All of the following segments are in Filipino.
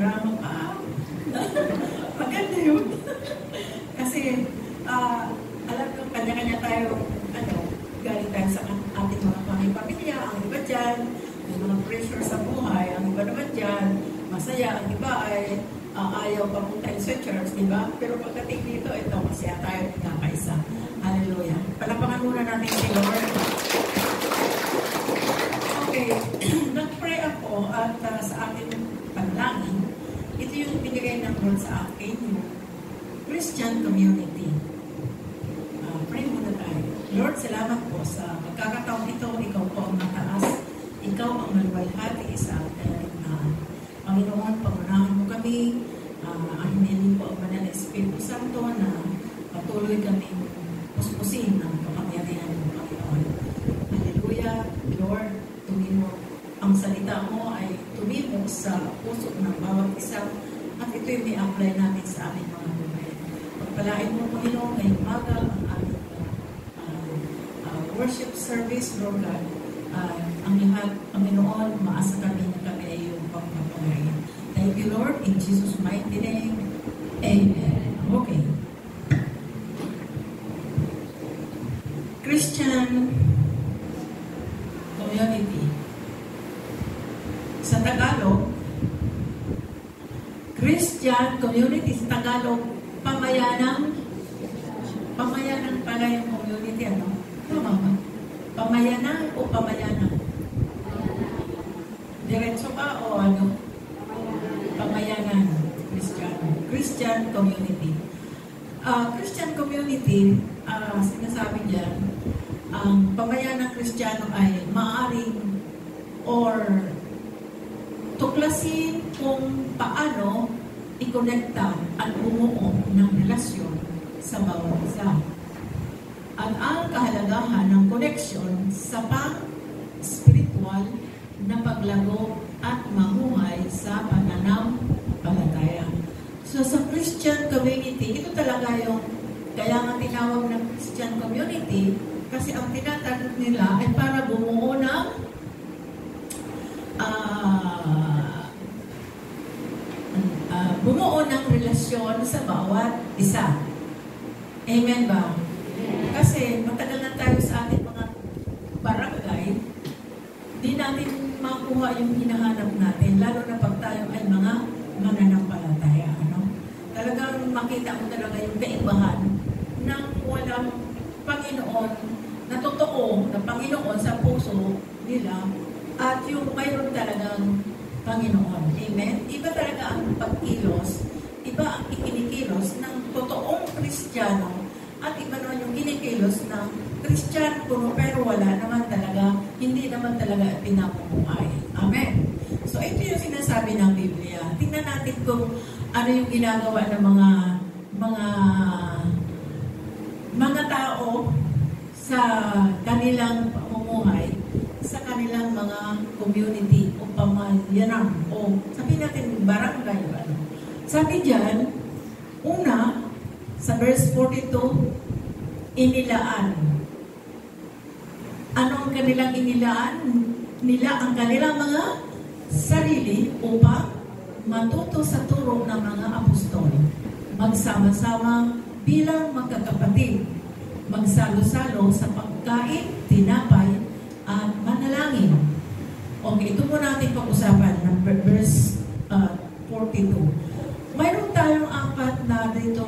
drama pa. Maganda yun. Kasi, alam ko, kanya-kanya tayo, galing tayo sa ating mga pamilya, ang iba dyan, may mga pressure sa buhay, ang iba naman dyan, masaya, ang iba ay ayaw pamuntahin sa church, di ba? Pero pagdating dito, ito, masaya tayo nagkakaisa. Hallelujah. Palapakan muna natin si Lord. Okay, nag-pray ako at sa ating panalangin, ito yung binigay ng Lord sa akin, yung Christian community. Pray muna tayo. Lord, salamat po sa pagkakataon ito. Ikaw po ang mataas. Ikaw ang maluwalhati sa daigdigmaan. Panginoon, pangunahan mo kami. Ahinin po ang Banal na Espiritu Santo na patuloy kaming puspusin ng kapangyarihan mo, Panginoon. Hallelujah. Lord, tumimo. Ang salita mo ay tumimo sa puso ng bawat isa at ito'y may apply namin sa aming mga buhay. Pagpalain mo, Panginoon, ngayong umaga ang aming worship service, Lord God. Ang lahat, Panginoon, maasa kami na kami ay iyong pagpapalain. Thank you, Lord, in Jesus' mighty name. Amen. Okay. Christian community. Sa Tagalog, Christian community sa Tagalog, pamayanang pala yung community, ano? Tama ba? Pamayanang o pamayanang? Diretso ba o ano? Pamayanang Christian community. Christian community, sinasabi diyan, ang pamayanang Kristiyano ay maaaring or tuklasin kung paano i-connecta at bumuo ng relasyon sa bawat isa. At ang kahalagahan ng connection sa pang-spiritual na paglago at mamuhay sa pananampalataya. So sa Christian community, ito talaga yung kaya nga tinawag ng Christian community kasi ang tinatanong nila ay para bumuo ng relasyon sa bawat isa. Amen ba? Kasi matagal na tayo sa ating mga barangay, di natin makuha yung hinahanap natin, lalo na pag tayo ay mga mananampalataya. Talagang makita mo talaga yung kaibahan ng walang Panginoon na totoo na Panginoon sa puso nila at yung mayroon talagang Panginoon. Amen? Iba talaga ang pagkilos, iba ang ikinikilos ng totoong Kristiyano at iba naman yung kinikilos ng Kristiyano pero wala naman talaga, hindi naman talaga pinapumuhay. Amen? So ito yung sinasabi ng Biblia. Tingnan natin kung ano yung ginagawa ng mga tao sa kanilang pamumuhay, sa kanilang mga community o pamayanan o sabihin natin barangay. Sabi diyan, una, sa verse 42, inilaan. Anong kanilang inilaan? Nila ang kanilang mga sarili upang matuto sa turo ng mga apostol, magsama-sama bilang magkakapatid, magsalo-salo sa pagkain, tinapay, at manalangin. Okay, ito mo natin pag-usapan ng verse 42. Mayroon tayong apat na dito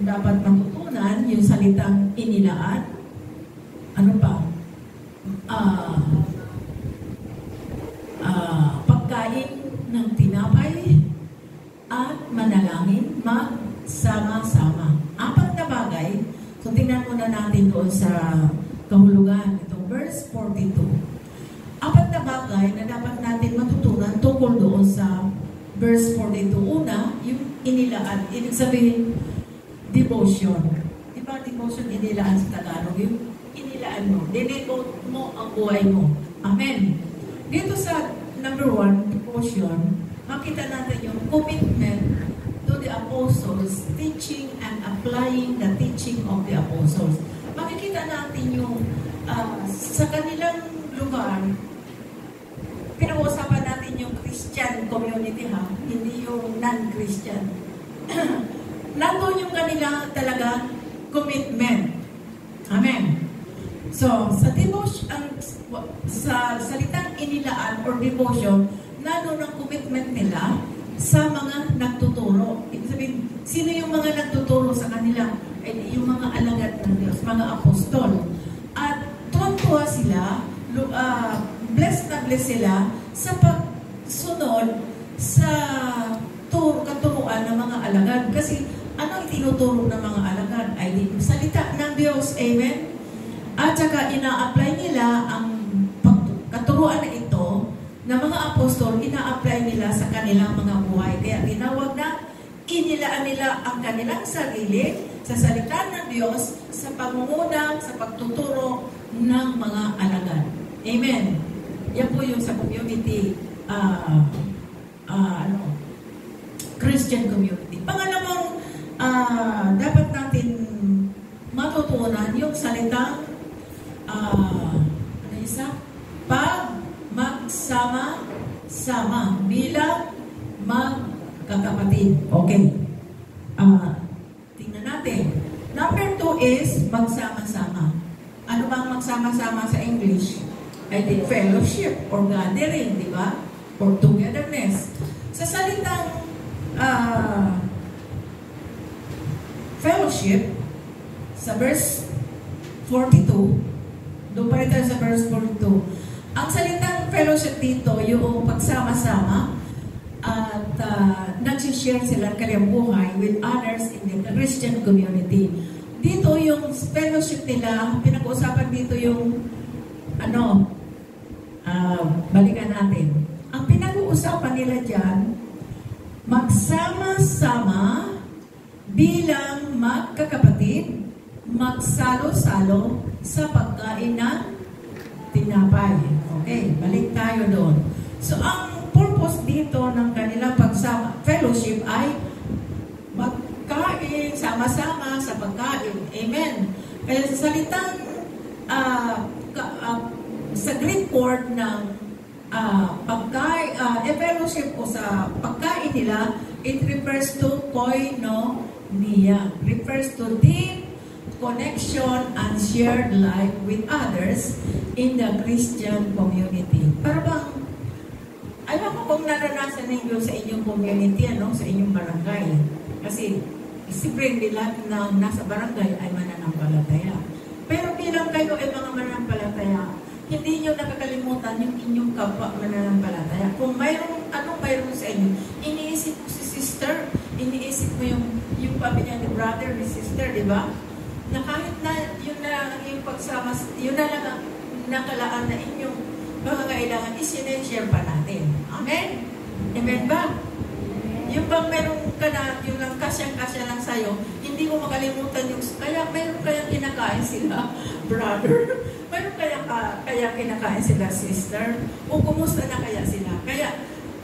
dapat matutunan, yung salitang inilaan. Ano pa? Pagkain ng tinapay at manalangin, magsama-sama. Apat na bagay. So, tingnan muna natin doon sa kahulugan. Itong verse 42. Apat na bagay na dapat natin matutunan tungkol doon sa verse 42. Una, yung inilaan. Ibig sabihin, devotion. Diba devotion inilaan sa Tagalog? Yung inilaan mo. Dinevote mo ang buhay mo. Amen. Dito sa number 1, devotion, makita natin yung commitment to the apostles, teaching and applying the teaching of the apostles. Makikita natin yung sa kanilang lugar, pinag-uusapan natin yung Christian community ha, hindi yung non-Christian. Nandun yung kanila talaga commitment. Amen. So, sa devotion, sa salitang inilaan or devotion, nandun ang commitment nila sa mga nagtuturo. Ibig sabihin, sino yung mga nagtuturo sa kanila? Yung mga alagad ng Diyos, mga apostol. At tuwa sila, blessed na blessed sila sa pagsunod sa katuruan ng mga alagad. Kasi ano ang tinuturo ng mga alagad? Ay salita ng Diyos. Amen? At saka ina-apply nila ang katuruan na ito na mga apostol, ina-apply nila sa kanilang mga buhay. Kaya tinawag na inilaan nila ang kanilang sarili sa salita ng Diyos sa pangunguna, sa pagtuturo ng mga alagad. Amen. Yan po yung sa community, Christian community. Pangalawang dapat natin matutunan yung salitang pag magsama-sama bilang magkakapatid. Okay. Tingnan natin. Number 2 is magsama-sama. Ano bang magsama-sama sa English? I think fellowship or gathering, di ba? Or togetherness. Sa salitang fellowship, sa verse 42, doon pa rin tayo sa verse 42. Ang salitang fellowship dito, yung pagsama-sama at nagsishare sila ng kanilang buhay with others in the Christian community. Dito yung fellowship nila, pinag-uusapan dito yung balikan natin. Ang pinag-uusapan nila dyan, magsama-sama bilang magkakapatid, magsalo-salo sa pagkain ng tinapay. Okay, balik tayo doon. So, ang purpose dito ng kanilang pagsama, fellowship ay magkain, sama-sama sa pagkain. Amen. Kaya sa salitang sa Greek word ng fellowship o sa pagkain nila, it refers to koinonia. Refers to deep connection and shared life with others in the Christian community. Para bang, alam ko kung naranasan ninyo sa inyong community, sa inyong barangay. Kasi, siyempre nila na nasa barangay ay mananampalataya. Pero bilang kayo ay mga mananampalataya, hindi nyo nakakalimutan yung inyong kapwa mananampalataya. Kung mayroong, anong mayroong sa inyo, iniisip mo si sister, iniisip mo yung pamilya ni brother, ni sister, di ba? Na kahit na yun na lang yung pagsama, yun na lang ang nakalaan na inyong pangangailangan, isineshare pa natin. Amen? Amen ba? Yung bang meron ka na, yung lang kasyang-kasya lang sa'yo, hindi mo makalimutan yung, kaya meron kayang kinakain sila, brother, meron kaya kinakain sila, sister, o kumusta na kaya sila. Kaya,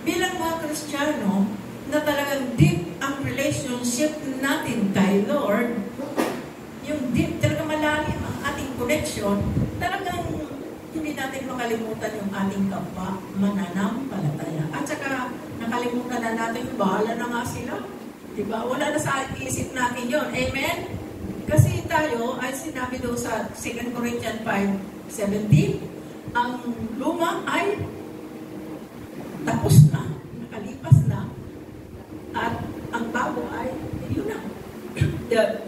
bilang mga Kristiyano, na talagang deep ang relationship natin kay Lord, yung deep, talagang malalim ang ating connection, talagang hindi natin makalimutan yung ating kapwa mananampalataya. At saka, nakalimutan na natin yung bahala na nga sila. Diba? Wala na sa isip natin yun. Amen? Kasi tayo, ay sinabi doon sa 2 Corinthians 5:17, ang luma ay tapos na, nakalipas na, at ang bago ay, yun na.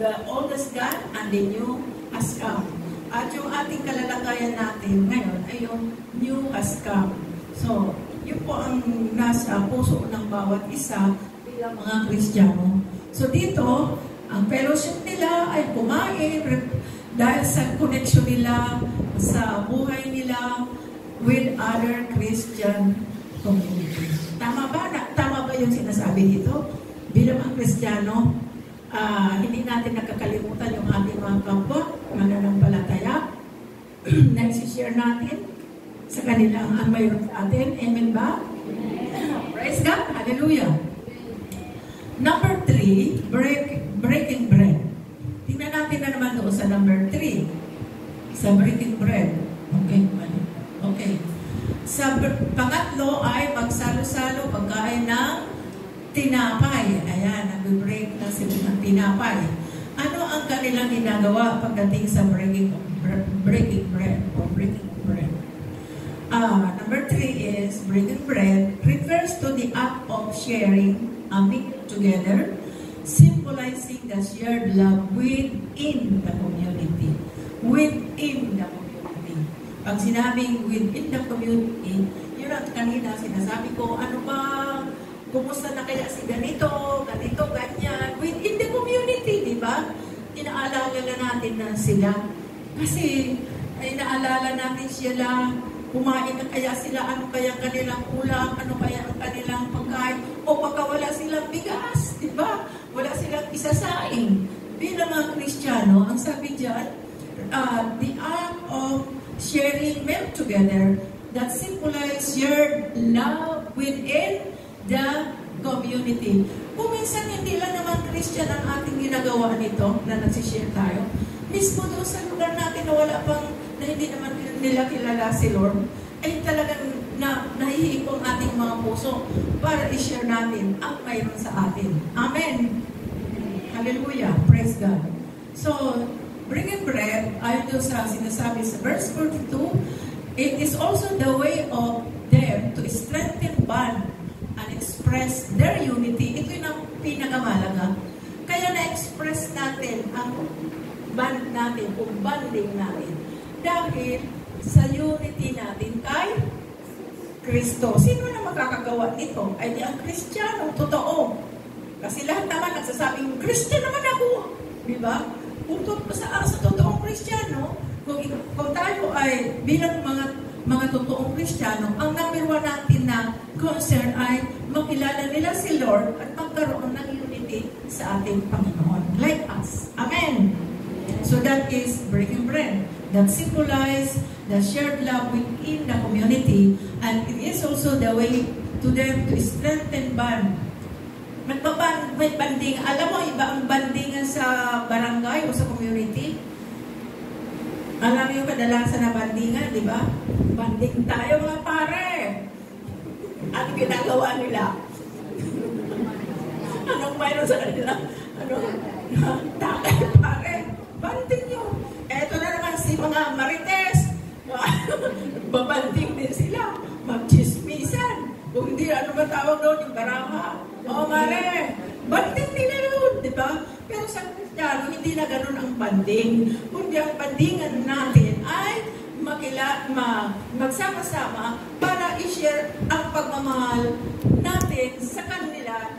The oldest gone and the new has come. At yung ating kalalagayan natin ngayon ay yung new has come. So, yun po ang nasa puso ng bawat isa bilang mga Kristiyano. So dito, ang fellowship nila ay kumain dahil sa connection nila, sa buhay nila with other Christian community. Tama ba? Tama ba yung sinasabi dito? Bilang mga Kristiyano, hindi natin nakakalimutan yung ating mga kapwa, mananampalataya, na isi-share natin sa kanilang ang mayroon sa atin. Amen ba? Praise God. Hallelujah. Number 3, breaking bread. Tingnan natin na naman doon sa number 3. Sa breaking bread. Okay. Pangatlo ay magsalo-salo pagkain ng tinapay. Ayan, nag-break na sila ng tinapay. Ano ang kanilang ginagawa pagdating sa breaking bread or breaking bread? Number 3 is breaking bread refers to the act of sharing a meal together, symbolizing the shared love within the community. Within the community. Pag sinabing within the community, yun ang kanina sinasabi ko, ano ba, kumusta na kaya si ganito, ganyan, within the community, di ba? Inaalala na natin na sila. Kasi, inaalala natin sila, kumain na kaya sila, ano kaya kanilang ulam, ano kaya ang kanilang pagkain, o baka wala silang bigas, di ba? Wala silang isasaing. Bilang mga Kristiyano, ang sabi dyan, the act of sharing meal together that symbolize shared love within the community. Kung minsan hindi lang naman Christian ang ating ginagawa nito, na nagsishare tayo, mismo doon sa lugar natin na wala pang, na hindi naman nila kilala si Lord, ay talagang nahihipong ating mga puso para i-share natin ang mayroon sa atin. Amen. Hallelujah. Praise God. So, breaking bread, ayon doon sa sinasabi sa verse 42, it is also the way of them to strengthen bond and express their unity. Ito yung ang pinakamalaga. Kaya na-express natin ang bond natin, o bonding natin. Dahil sa unity natin kay Kristo. Sino na makakagawa nito? Ay di ang Kristiyano, totoo. Kasi lahat naman nagsasabing, Kristiyano naman ako. Diba? Kung sa totoong Kristiyano, kung tayo ay bilang mga totoong Kristiyano, ang number 1 natin na concern ay makilala nila si Lord at magkaroon ng unity sa ating Panginoon. Like us. Amen. So that is breaking bread. That symbolize the shared love within the community, and it is also the way to them to strengthen bond. May banding. Alam mo, iba ang bandingan sa barangay o sa community. Alam mo yung kadalasan na bandingan, di ba? Banding tayo mga pare. Ano ginagawa nila? Anong mayroon sa kanila? Takay pare. Banding yun. Eto na naman si mga marites. Babanding din sila. Magchismisan. Kung hindi, ano ba tawag doon? Yung barama. O mare, banding nila yun, di ba? Pero sa Kristiyano, hindi na ganun ang banding. Kundi ang bandingan natin ay magsama-sama para i-share ang pagmamahal natin sa kanila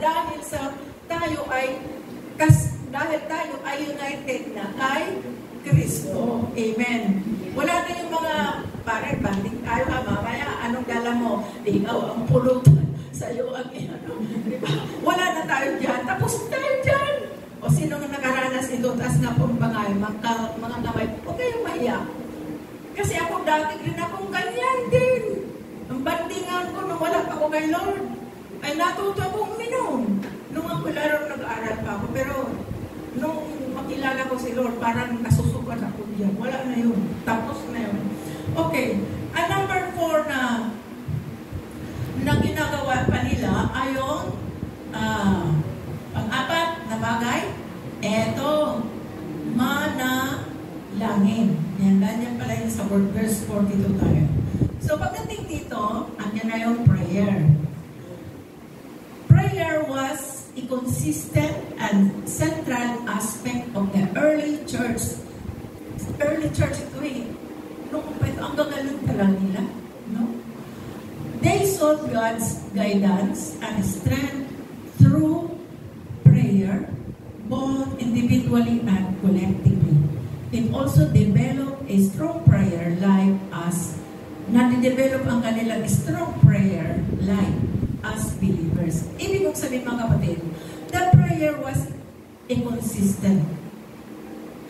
dahil tayo ay united na kay Kristo. Amen. Wala na yung mga pare, banding tayo ha, mamaya, anong dala mo? Ikaw ang pulutan, sa'yo ang ano. Diba? Wala na tayo dyan. Tapos tayo dyan. O sino nga nakaranas nito, taas na pong bangay, mga kamay, huwag kayong mahiya. Kasi ako dati rin akong ganyan din. Ang bandingan ko nung wala pa ako kay Lord, ay natuto akong uminom. Nung ako larong nag-aaral pa ako, pero nung makilala ko si Lord, parang nasusukan ako diyan. Wala na yun. Tapos na yun. Okay. Ang number 4 na ginagawa pa nila ay yung pang-apat na bagay. Eto, manalangin. Yan, ganyan pala yun sa verse 42 tayo. So, pagdating dito, andyan na yung prayer. Prayer was a consistent and central aspect of the early church. Early church ito eh. Ang gagaling talaga nila. No? They sought God's guidance and strength through prayer, both individually and collectively. It also developed a strong prayer life as nade-develop ang kanilang strong prayer life as believers. Ibig kong sabihin mga kapatid, the prayer was inconsistent.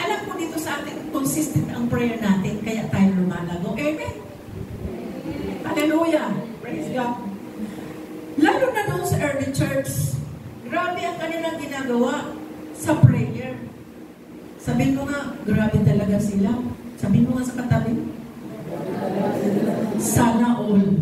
Alam ko dito sa atin, consistent ang prayer natin, kaya tayo lumalago. Amen? Hallelujah! Praise God! Lalo na doon sa early church, grabe ang kanilang ginagawa sa prayer. Sabihin mo nga, grabe talaga sila. Sabihin mo nga sa katabi. Sana all.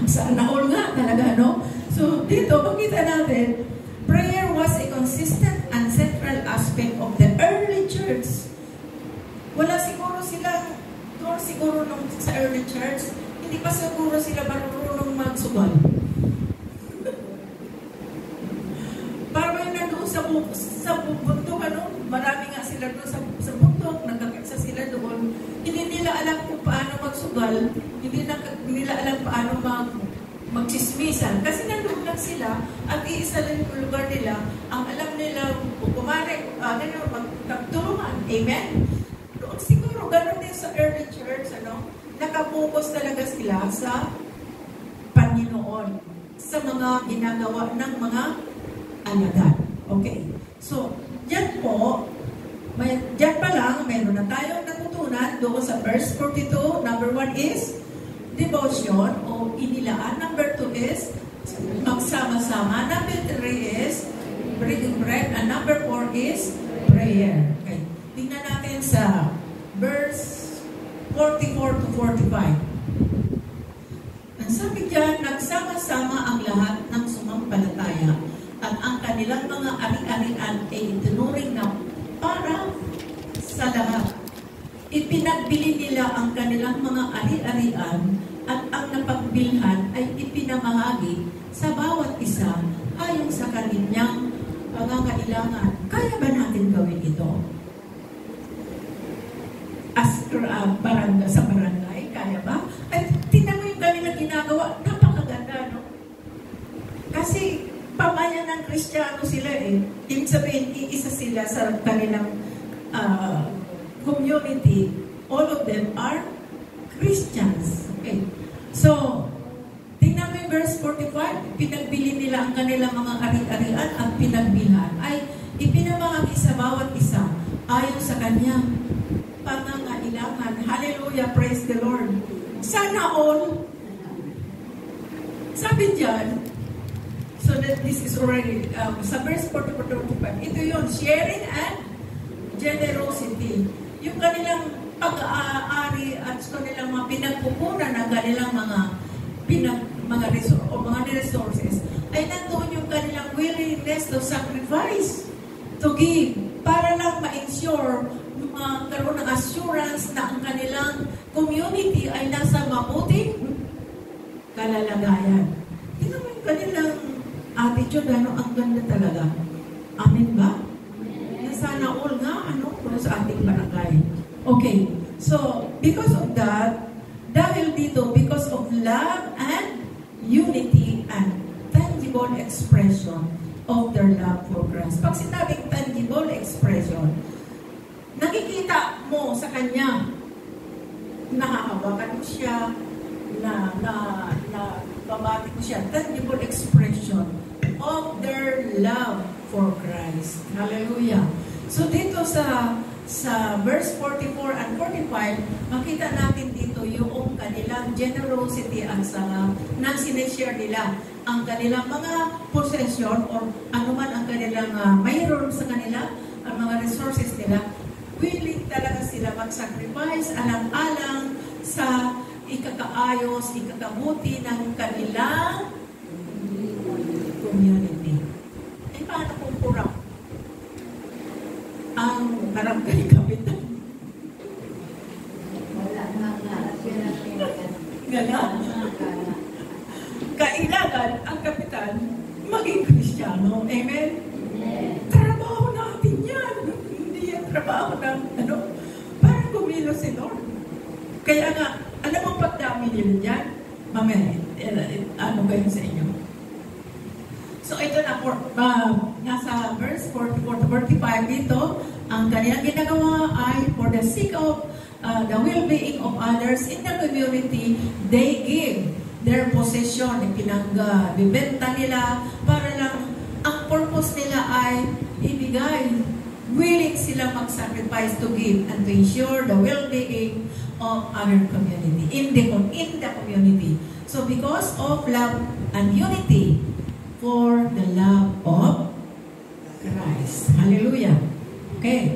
Sana all nga talaga, no? So, dito, makita natin, prayer was a consistent and central aspect of the early church. Wala siguro nung sa early church, hindi pa siguro sila marunong magsugal. Parang nandoon sa bundok, ano? Marami nga sila doon sa bundok, nagkakita sila doon. Hindi nila alam kung paano magsugal, hindi nila alam paano magchismisan. Kasi nandoon lang sila at iisa lang yung lugar nila. Ang alam nila, kumare, magtulungan. Amen? Doon siguro, ganoon din sa early church, ano? Nakapokus talaga sila sa Panginoon, sa mga ginagawa ng mga alagad. Okay. So, diyan pa lang, meron na tayong natutunan doon sa verse 42. Number 1 is devotion o inilaan. Number 2 is magsama-sama. Number 3 is breaking bread. And number 4 is prayer. Okay. Tingnan natin sa verse 44 to 45. Ang sabi diyan, nagsama-sama ang lahat ng sumampalataya at ang kanilang mga ari-arian ay itinuring na para sa lahat. Ipinagbili nila ang kanilang mga ari-arian at ang napagbilhan ay ipinamahagi sa bawat isa ayon sa kanilang pangangailangan. Kaya ba natin gawin ito? Sa barangay, kaya ba? At tingnan mo yung kanilang ginagawa, napakaganda, no? Kasi pamayan ng Kristiyano sila eh. Ibig sabihin, iisa sila sa kanilang community. All of them are Christians. Okay. So, tingnan mo yung verse 45, pinagbili nila ang kanilang mga ari-arian at pinagbilhan ay ipinamahagi sa bawat isa ayon sa kanyang pangangailangan. Hallelujah, praise the Lord. Sana all. Sabi diyan, so that this is already, sa verse 44-45, ito yun, sharing and generosity. Yung kanilang pag-aari at kanilang mga pinagpupunan ng kanilang mga resources, ay nandoon yung kanilang willingness to sacrifice, to give, para lang ma-ensure, magkaroon ng assurance na ang kanilang community ay nasa mabuting kalalagayan. Tingnan mo yung kanilang attitude, ano, ang ganda talaga. Amen ba? Sana all nga, ano, sa ating barangay. Okay, so, because of that, dahil dito, because of love and unity and tangible expression of their love for Christ. Pag sinabing tangible expression, nakikita mo sa kanya, nahahawakan mo siya, babati mo siya, tangible expression of their love for Christ. Hallelujah. So dito sa verse 44 and 45, makita natin dito yung kanilang generosity at na sinishare nila ang kanilang mga possession or anuman ang kanilang mayroon sa kanila, ang mga resources nila, willing talaga sila mag-sacrifice alang-alang sa ikakaayos, ikakabuti ng kanilang community. Eh, paano kung kurang ang barangay kapitan? Wala nga. Gana? Kailangan ang kapitan maging Kristiyano. Amen? Trabaho natin yan. Hindi yan trabaho ng para kumilos si Lord. Kaya nga, alam mo pagdami nila dyan? Mamaya, ano kayo sa inyo? So ito na, nasa verse 44-45 dito, ang kanilang ginagawa ay for the sake of the well-being of others in the community, they give their possession, bibenta nila para lang, ang purpose nila ay ibigay. Willing sila mag-sacrifice to give and to ensure the well-being of our community, in the community. So because of love and unity, for the love of Christ. Hallelujah. Okay.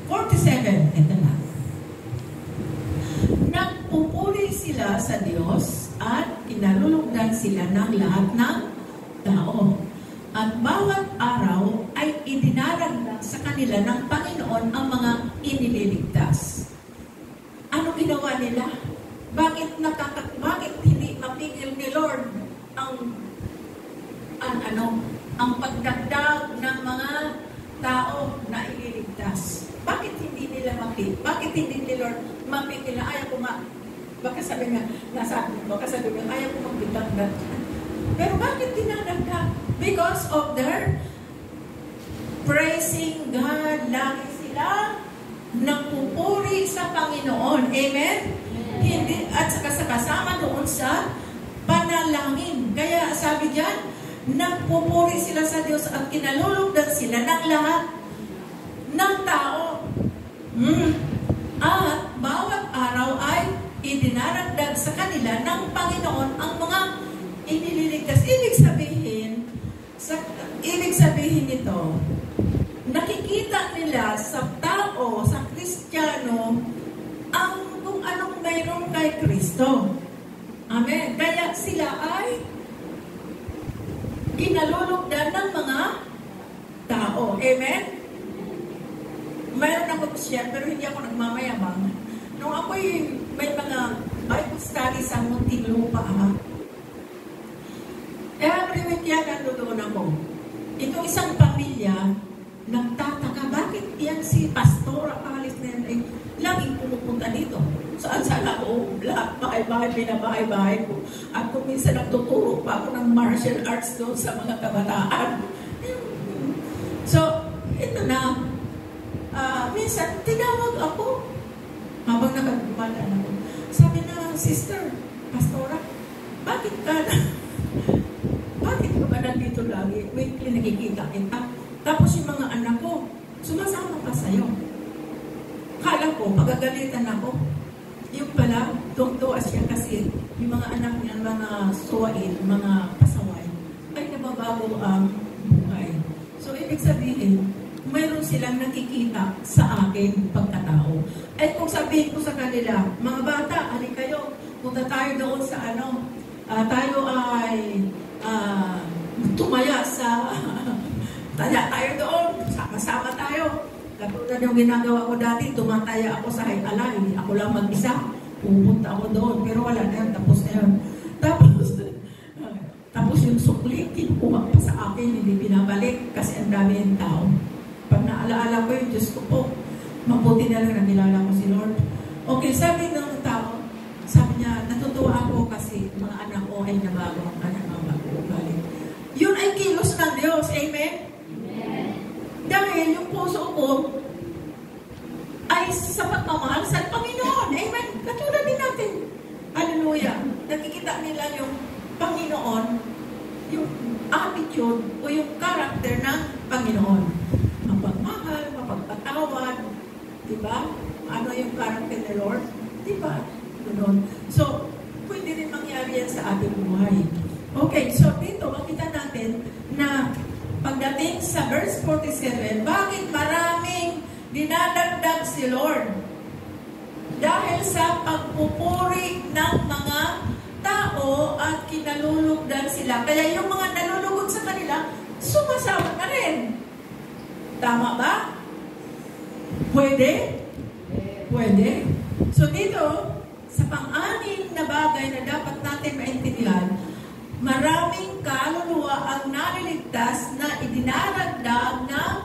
47. Ito na. Nagpupuri sila sa Diyos at kinalulugdan sila ng lahat ng tao. At bawat araw ay idinaragdag sa kanila ng Panginoon ang mga inililigtas. Ano ginawa nila? Bakit hindi mapigil ni Lord ang pagdagdag ng mga tao na ililigtas? Bakit hindi nila mapigil? Bakit hindi ni Lord mapigil na ayaw ko baka sabi nga, ayaw ko magdagdag. Pero bakit dinadagdag? Because of their praising God. Lagi sila nagpupuri sa Panginoon. Amen? Hindi, at saka kasama doon sa panalangin. Kaya sabi diyan, nagpupuri sila sa Diyos at kinalulugdan sila ng lahat ng tao. At bawat araw ay idinaragdag sa kanila ng Panginoon ang mga inililigtas. Ibig sabihin nito, nakikita nila sa tao, sa Kristiyano, kung anong mayroon kay Kristo. Amen. Kaya sila ay kinalulugdan ng mga tao. Amen? Mayroon ako siya, pero hindi ako nagmamayabang. Nung ako'y may mga Bible study sa Muntinlupa, every week yan nandoon ako. Itong isang pamilya, nagtataka, bakit yan si Pastora Alice na yan ay laging pumupunta dito? Saan sa loob, lahat, bahay-bahay, pinabahay-bahay ko. At kung minsan nagtuturo pa ako ng martial arts doon sa mga kabataan. So, ito na, minsan, tinawag ako, habang nakagumala ako. Sabi na, Sister, Pastora, bakit ka ba nandito lagi? Weekly nakikita kita. Tapos yung mga anak ko, sumasama pa sa'yo. Kala ko, pagagalitan ako. Yung pala, tuwa siya kasi yung mga anak niya, mga suwain, mga pasaway, ay nababago ang buhay. So, ibig sabihin, mayroon silang nakikita sa akin pagkatao. At kung sabihin ko sa kanila, mga bata, halika kayo, punta tayo doon sa tayo ay tumaya sa taya tayo doon, sama-sama tayo. Katulad yung ginagawa ko dati, tumataya ako sa Hayala, hindi ako lang mag-isa. Pupunta ako doon, pero wala na yun, tapos na yun. Tapos yung sukli, kinukuha pa sa akin, hindi binabalik kasi ang dami yung tao. Pag naalaala ko yung Diyos ko po, mabuti na lang nakilala ko si Lord. Okay, sabi ng tao, sabi niya, natutuwa ako kasi mga anak ko ay nabago ang kanyang mga bago-ugali. Yun ay kilos ng Diyos. Amen? Amen. Dahil yung puso ko ay sa pagmamahal sa Panginoon. Amen? Katulad din natin. Hallelujah. Nakikita nila yung Panginoon, yung attitude o yung character ng Panginoon. Mapagmahal, mapagpatawad, diba? Ano yung character ng Lord? Diba? Ganun. So, pwede rin mangyari yan sa ating buhay. Okay, so dito, makita natin na pagdating sa verse 47, bakit maraming dinadagdag si Lord? Dahil sa pagpupuri ng mga tao at kinalulugdan sila. Kaya yung mga nalulugod sa kanila, sumasama na rin. Tama ba? Pwede? Pwede. So dito, sa pang-anim na bagay na dapat natin maintindihan, maraming kaluluwa ang naliligtas na idinaragdag ng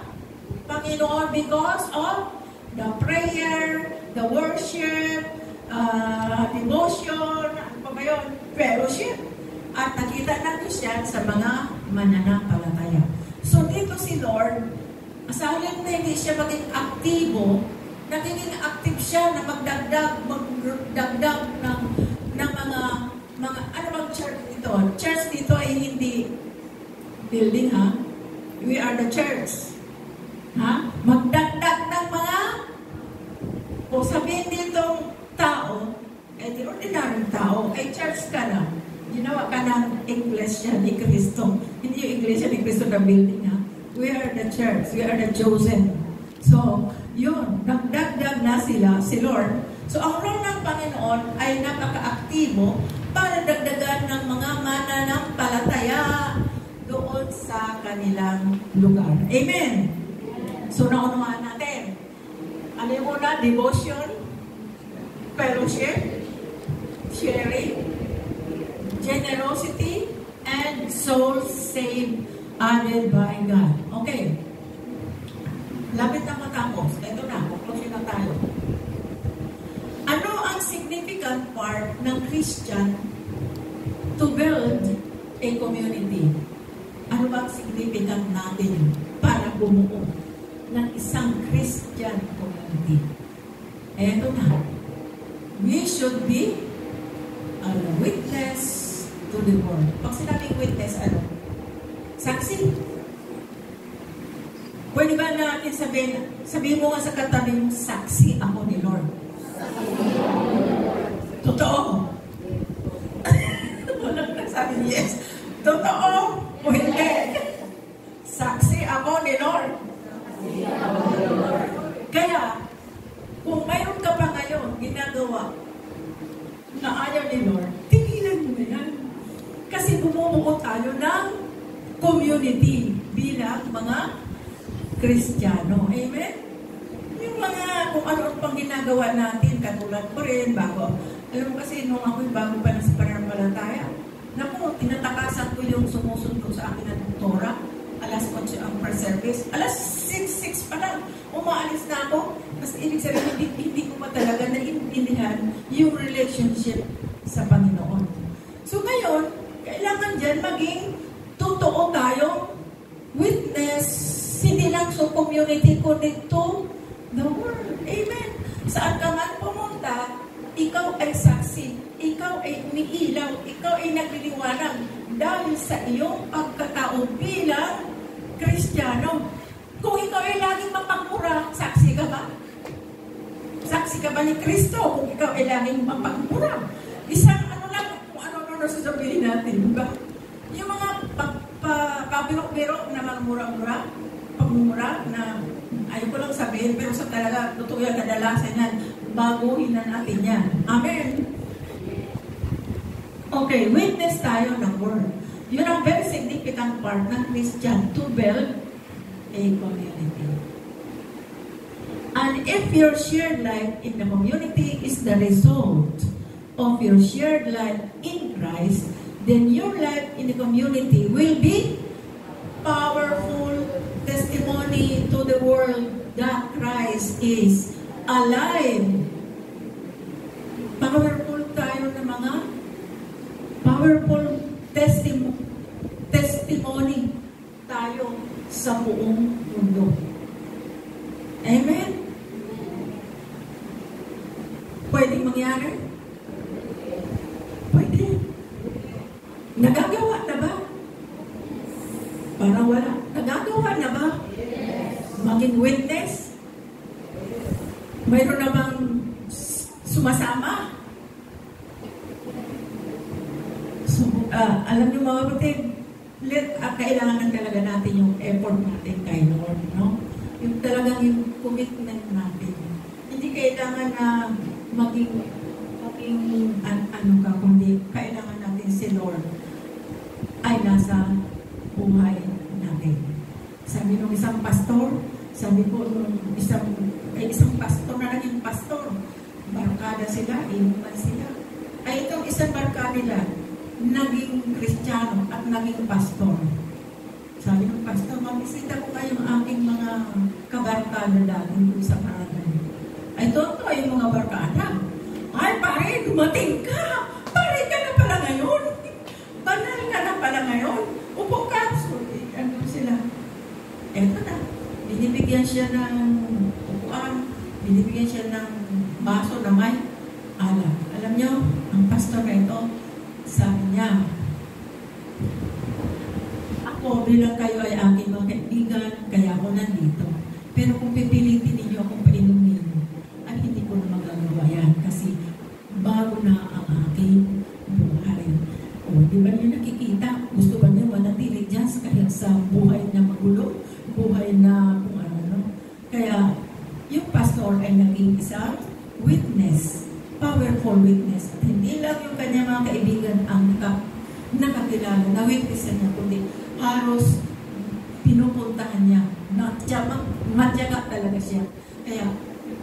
Panginoon because of the prayer, the worship, devotion, ano pa ba yun? Fellowship. At nakita natin siya sa mga mananampalataya. So dito si Lord, asalin na hindi siya maging aktibo, naging active siya na magdagdag ng mga ano bang church dito? Church dito ay hindi building, ha? We are the church. Ha? Magdagdag ng mga o sabihin ditong tao, di ordinaryong tao, ay church ka na. Ginawa ka ng iglesia ni Cristo. Hindi yung iglesia ni Cristo na building, ha? We are the church. We are the chosen. So, yun, nagdagdag na sila, si Lord, So, ang role ng Panginoon ay napaka-aktibo para dagdagan ng mga mananampalataya doon sa kanilang lugar. Amen! So, naunawaan natin. Ano yung una? Devotion, fellowship, sharing, generosity, and soul saved added by God. Okay. Lapit na matapos. Ito na. Close na tayo. Ano ang significant part ng Christian to build a community? Ano ba ang significant natin para bumuo ng isang Christian community? Eto na. We should be a witness to the world. Pag sinabing witness, ano? Saksi. Pwede ba natin sabihin mo nga sa katabi mo, saksi ako ni Lord. Totoo. Walang nagsabi yes. Totoo. O hindi. Saksi ako ni Lord. Kaya, kung mayroon ka pa ngayon ginagawa na ayaw ni Lord, tigilan mo na yan. Kasi bumubuo tayo ng community bilang mga Kristiyano. Amen? Yung mga, kung ano pang ginagawa natin, katulad ko rin, bago. Alam mo kasi, nung ako'y bago pa na sa pananampalataya, naku, tinatakasan ko yung sumusundo sa akin na doktora. Alas 8 ang per service. Alas 6 pa lang. Umaalis na ako. Kasi ibig sabihin, hindi ko pa talaga naiintindihan yung relationship sa Panginoon. So ngayon, kailangan dyan maging totoo tayong witness, hindi lang sa community, kundi to the world. Amen. Saan ka man pumunta, ikaw ay saksi, ikaw ay umiilaw, ikaw ay nagliliwanag dahil sa iyong pagkatao bilang Kristiyano. Kung ikaw ay laging mapagmura, saksi ka ba? Saksi ka ba ni Kristo kung ikaw ay laging mapagmura? Isang ano lang, kung ano-ano sasabihin natin, diba? Yung mga pabiro-biro na magmura-mura, pagmumura na ayaw ko lang sabihin, pero sa talaga, totoo yan, kadalasan yan, baguhin na natin yan. Amen. Okay, witness tayo ng word. Yun ang very significant part ng Christian to build a community. And if your shared life in the community is the result of your shared life in Christ, then your life in the community will be powerful testimony to the world that Christ is alive. Powerful tayo ng mga powerful testimony tayo sa buong mundo. Amen? Pwedeng mangyari? Pwede. Nagagawa na ba? Parang wala. Nagagawa na ba? Maging witness? Mayroon na bang sumasama? So, alam niyo mga kapatid, kailangan talaga natin yung effort natin kay Lord, no? Yung talagang yung commitment natin. Hindi kailangan na maging ano ka, kundi kailangan natin si Lord ay nasa buhay natin. Sabi nung isang pastor, sabi ko nung isang pastor na naging pastor, barkada sila, inuman sila. Ay itong isang barkada nila, naging Kristiyano at naging pastor. Sabi ng pastor, mabisita ko kayo ang aking mga kabarkada dati sa Paraguay. Ay, totoo yung mga barkada. Ay, pare, dumating ka. Pare ka na pala ngayon. Banal ka na pala ngayon. Upo ka. So, ano sila? Eto na. Binibigyan siya ng upuan. Binibigyan siya ng baso na may alak. Alam nyo, ang pastor na ito, sabi niya, ako bilang kayo ay aking mga kaibigan, kaya ako nandito. Pero kung pipilitin ninyo akong painumin, ay hindi ko na magagawa yan kasi bago na ang aking buhay. O, di ba niyo nakikita? Gusto ba niyo manatili dyan sa buhay na magulo? Buhay na kung ano. Kaya, yung pastor ay naging isang witness witness niya, kundi halos pinupuntahan niya. Matyaga talaga siya. Kaya,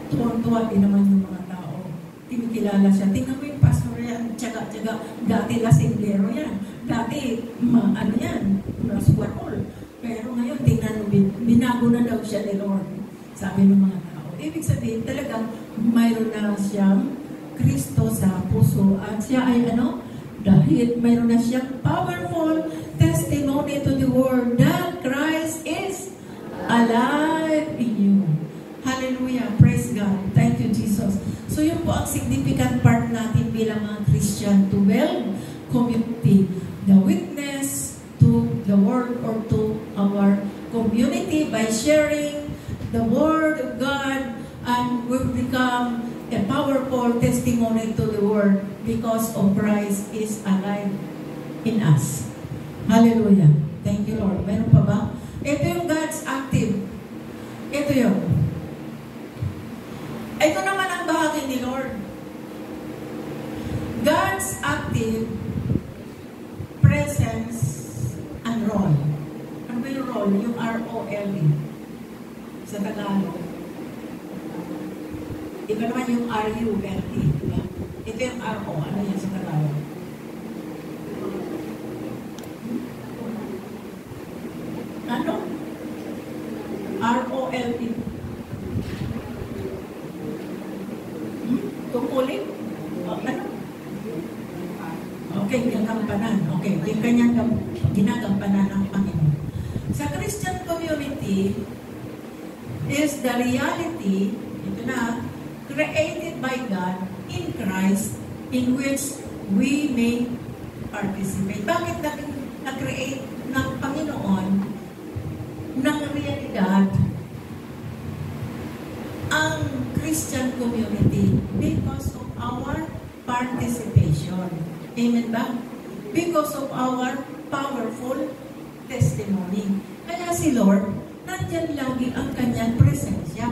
tuwang-tuwa din naman yung mga tao. Kinikilala siya. Tingnan mo yung pastor yan, tyaga-tyaga. Dati lasinggero yan. Dati, ano yan, raswarol. Pero ngayon, tingnan mo, binago na daw siya ni Lord. Sabi ng mga tao. Ibig sabihin, talagang mayroon na siyang Kristo sa puso. At siya ay dahil mayroon na siyang powerful testimony to the world that Christ is alive in you. Hallelujah. Praise God. Thank you, Jesus. So yun po ang significant part natin bilang mga Christian to build community. The witness to the world or to our community by sharing the Word of God, and will become a powerful testimony to the world because of Christ is alive in us. Hallelujah. Thank you, Lord. Meron pa ba? Ito yung God's active. Ito yun. Ito naman ang bahagi ni Lord. God's active presence and role. Ano ba yung role? Yung R-O-L-E. Sa Tagalog. Iba naman yung R-U-L-E. Diba? Ito yung R-O. Ano yan sa Tagalog? Ano? R-O-L-E. Tungkulin? Ano? Okay, ginagampanan. Okay, yung kanyang ginagampanan ng Panginoon. Sa Christian community is the reality, ito na, created by God in Christ, in which we may participate. Bakit na-create ng Panginoon ng realidad ang Christian community? Because of our participation. Amen ba? Because of our powerful testimony. Kaya si Lord, nandyan lagi ang kanyang presensya.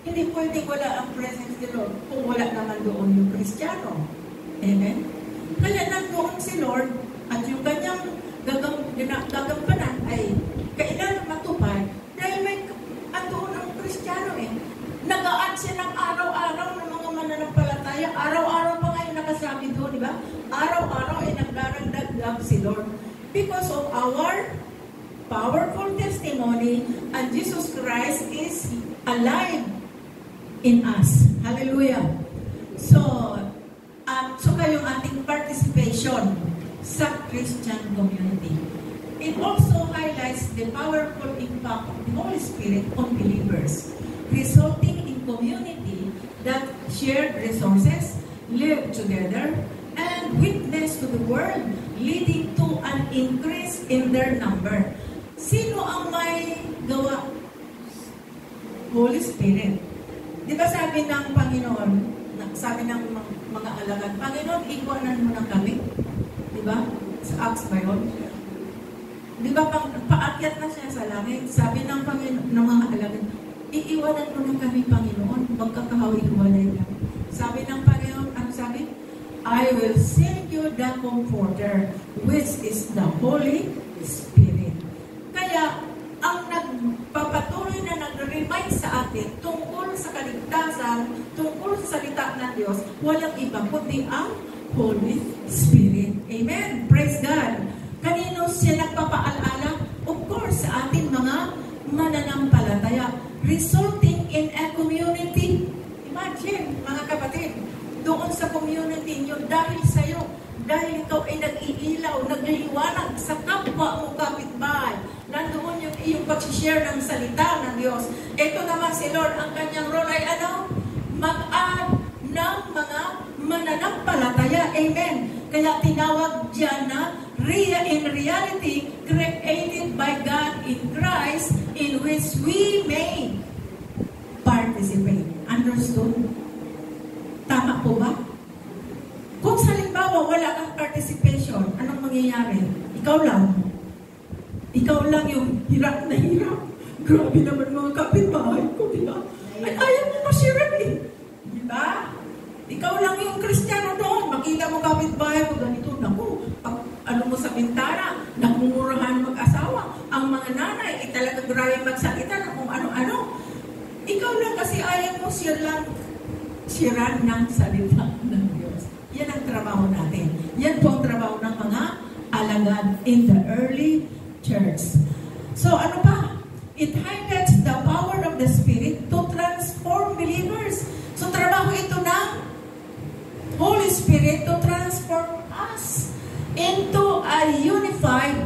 Hindi pwedeng wala ang presence ni Lord kung wala naman doon yung Kristiyano. Amen? Kaya nandoon si Lord at yung kanyang gagampanan ay kailangan matupad dahil may andoon ang Kristiyano eh. Nag-aad siya ng araw-araw ng mga mananampalataya. Araw-araw pa ngayon nakasabi doon, di ba? Araw-araw ay nagdaragdag si Lord. Because of our powerful testimony, and Jesus Christ is alive in us. Hallelujah. So kayong ating participation sa Christian community. It also highlights the powerful impact of the Holy Spirit on believers, resulting in community that shared resources, live together, and witness to the world, leading to an increase in their number. Sino ang may gawa? Holy Spirit. Di ba sabi ng Panginoon, sabi ng mga alagad, Panginoon, iwanan mo na kami. Di ba? Sa Acts ba yun? Di ba, paakyat na siya sa langit. Sabi ng Panginoon, ng mga alagad, iiwanan mo na kami, Panginoon, magkakahawi-hiwalay na. Sabi ng Panginoon, ano sabi? I will send you the Comforter, which is the Holy Spirit. Kaya, ang nagpapatuloy na nag-remind sa atin tungkol sa kaligtasan, tungkol sa salita ng Diyos, walang iba kundi ang Holy Spirit. Amen. Praise God. Kanino siya nagpapaalala? Of course, sa ating mga mananampalataya, resulting in a community. Imagine, mga kapatid, doon sa community nyo, dahil sa'yo, dahil ikaw ay nag-iilaw, nagliliwanag sa kapwa mo kapitbahay, nandoon yung iyong pag-share ng salita ng Diyos. Ito naman si Lord, ang kanyang role ay ano? Mag-add ng mga mananampalataya. Amen. Kaya tinawag dyan na in reality, created by God in Christ, in which we may participate. Understood? Tama po ba? Kung sa halimbawa wala kang participation, anong mangyayari? Ikaw lang yung hirap na hirap. Grabe naman mga kapitbahay ko, di ba? Ay, ayaw mo masirap eh. Di ba? Ikaw lang yung Kristiyano doon. Makita mo kapitbahay mo, ganito, naku, ano mo sa bintana, siran ng salita ng Diyos. Yan ang trabaho natin. Yan po ang trabaho ng mga alagad in the early church. So ano pa? It highlights the power of the Spirit to transform believers. So trabaho ito ng Holy Spirit to transform us into a unified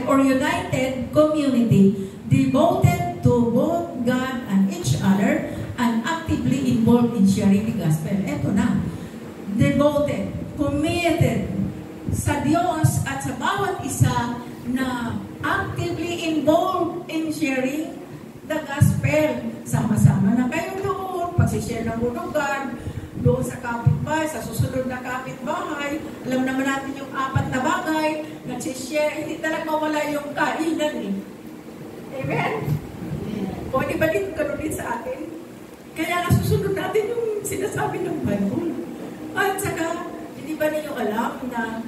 or united community devoted to both God and each other and actively involved in sharing the gospel. Ito na. Devoted, committed sa Diyos at sa bawat isa na actively involved in sharing the gospel. Sama-sama na kayo doon, pagsishare ng bunugan, doon sa kapitbahay, sa susunod na kapitbahay. Alam naman natin yung 4 na bagay, nagsishare, hindi talaga mawala yung kainan eh. Amen? Pwede ba dito kanunin sa atin? Kaya nasusunod natin yung sinasabi ng Bible. At saka, hindi ba ninyo alam na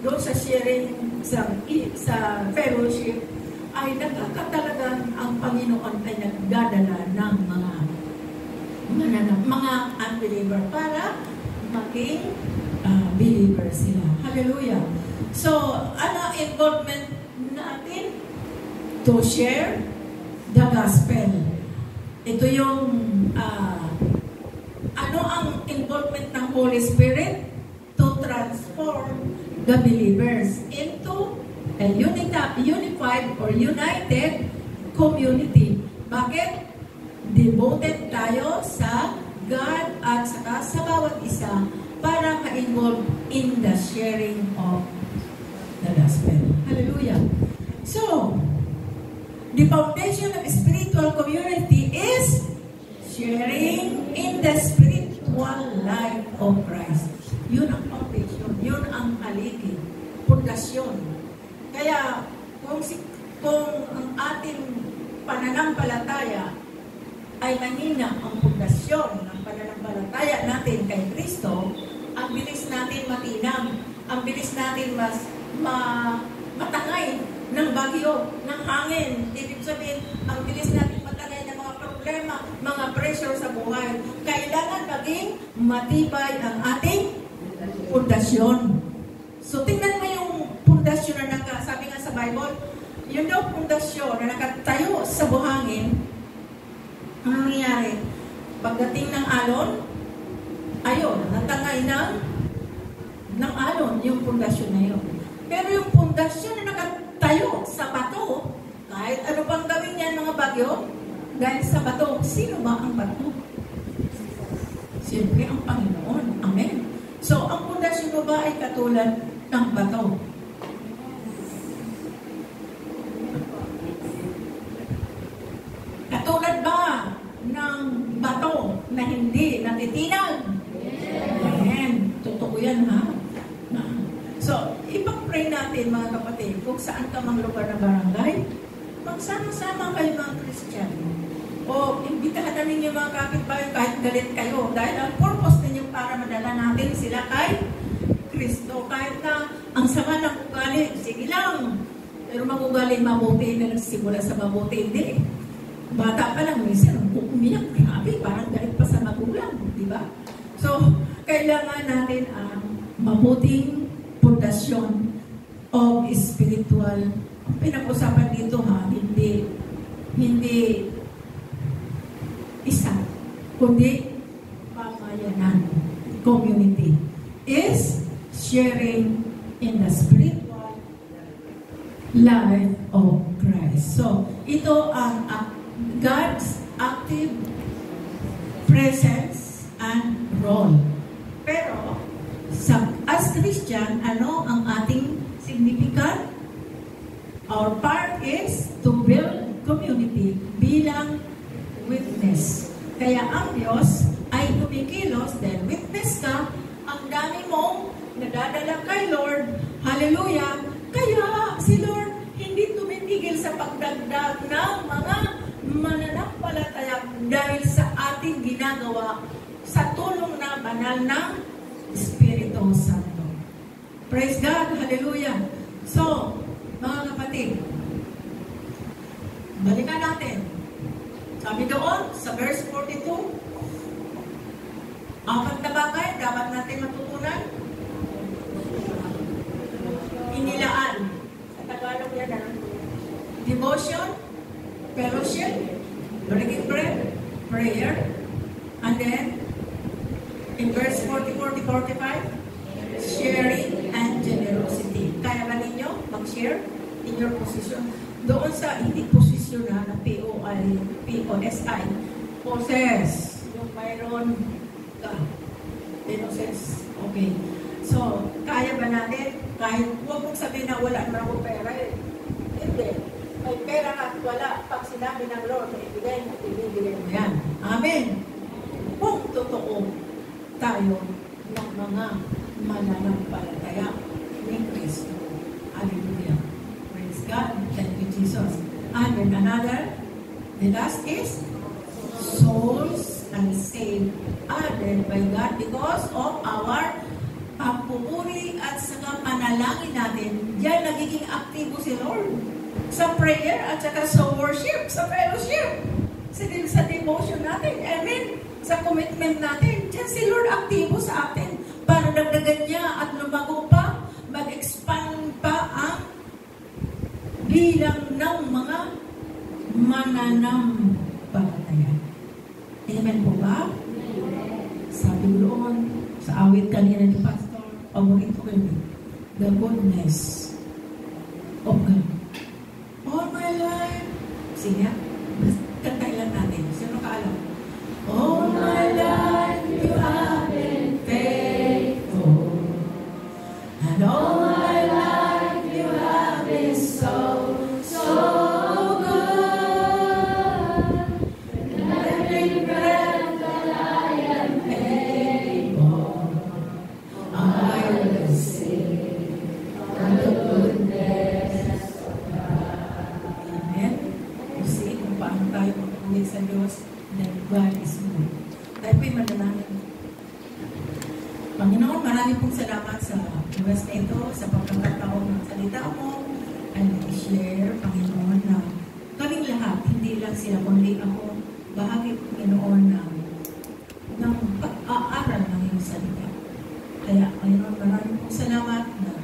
doon sa sharing, sa fellowship, ay nagkakatalagang ang Panginoon ay nagdadala ng mga unbeliever para maging believer sila. Hallelujah. So, ano involvement natin? To share the gospel. Ito yung ano ang involvement ng Holy Spirit? To transform the believers into a unified or united community. Bakit? Devoted tayo sa God at saka sa bawat isa para ma-involve in the sharing of the gospel. Hallelujah. So, the foundation of spiritual community is sharing in the spiritual life of Christ. Yun ang foundation. Yun ang haligi. Pundasyon. Kaya, kung ang ating pananampalataya ay mahina ang pundasyon ng pananampalataya natin kay Kristo, ang bilis natin matinang, ang bilis natin mas matangay ng bagyo, ng hangin. Ibig sabihin, ang bilis natin matangay ng mga problema, mga pressure sa buhay. Kailangan maging matibay ang ating pundasyon. So, tingnan mo yung pundasyon na sabi nga sa Bible, yun daw pundasyon na nakatayo sa buhangin. Ano nangyari? Pagdating ng alon, ayun, natangay ng alon yung pundasyon na yun. Pero yung pundasyon na nakatayo sa bato, kahit ano pang gawin niyan mga bagyo, dahil sa bato, sino ba ang bato? Siyempre ang Panginoon. Amen. So, ang pundasyon mo ba ay katulad ng bato? Katulad ba ng bato na hindi natitinag? Amen. Totoo yan, ha? So, ipag-pray natin, mga kapatid, kung saan ka mang lugar na barangay, magsama-sama kayo mga Kristiyano. O, imbitahan na ninyo mga kapitbahay kahit galit kayo. Dahil ang purpose ninyo para madala natin sila kay Kristo. Kahit na ang sama ng ugali, sige lang. Pero mag-ugali mabuti na nagsimula sa mabuti, hindi. Bata pa lang, minsan, umiyak, grabe, parang galit pa sa magulang, di ba? So, kailangan natin ang mabuting pundasyon of spiritual. Ang pinag-usapan dito, ha, hindi isa, kundi pamayanan, community, is sharing in the spiritual life of Christ. So, ito ang God's active presence and role. Pero, as Christian, ano ang ating significant? Our part is to build community bilang witness. Kaya ang Diyos ay tumikilos dahil witness ka, ang dami mong nadadala kay Lord. Hallelujah! Kaya si Lord hindi tumitigil sa pagdagdag ng mga mananampalataya dahil sa ating ginagawa sa tulong na banal ng Espiritu Santo. Praise God! Hallelujah! So, mga kapatid, balikan natin. Sabi doon, sa verse 42, natin matutunan? Inilaan. Sa Tagalog yan na. Devotion, fellowship, breaking bread, prayer, and then, in verse 44-45, sharing and generosity. Kaya ba ninyo mag-share in your position? Doon sa hindi posisyon na P-O-S-I, possess. Yung mayroon ka. Possess. Okay. So, kaya ba natin? Kahit huwag mong sabihin na wala naman ako pera eh. Hindi. May pera ka at wala. Pag sinabi ng Lord, ibigay mo, ibigay mo yan. Amen. Kung totoo tayo ng mga mananampalataya ni Kristo. Hallelujah. Praise God. Thank you, Jesus. And then another, the last is souls and saved added by God because of our pagpupuri at saka panalangin natin. Diyan nagiging aktibo si Lord. Sa prayer at saka sa worship, sa fellowship, sa devotion natin. Amen. Sa commitment natin. Diyan si Lord aktibo sa atin para dagdagan niya at lumago pa, mag-expand pa ang bilang ng mga mananampalataya. Amen po ba? Sabi doon sa awit kanina ni Pastor, paborito ko yun, the goodness of God. All my life. Sige, kantahin lang natin. Sino ka alam? All my life you have been faithful, and all my life you have been so good. And every breath that I am able, I will sing of the goodness of God. Amen. You see, kung paano tayo magpulit sa Diyos, that God is good. Tayo po'y manalangin. Panginoon, maraming pong salamat sa oras na ito, sa pagkakataon ng salita mo, and i-share, Panginoon, na kaming lahat, hindi lang sila, kundi ako, bahagi, Panginoon, ng pag-aaral ng iyong salita. Kaya, Panginoon, maraming pong salamat na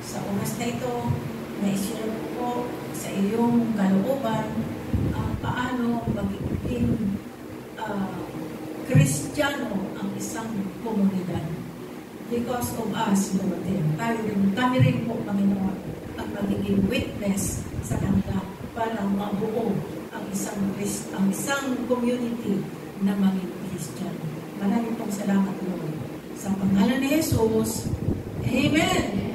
sa oras na ito, na i-share po sa iyong kalooban, paano magiging Kristiyano ang isang komunidad. Because of us, Lord, kami rin po, Panginoon, ang magiging witness sa kanila para mabuo ang isang community na maging Kristiyano. Maraming pong salamat, Lord. Sa pangalan ni Jesus, Amen.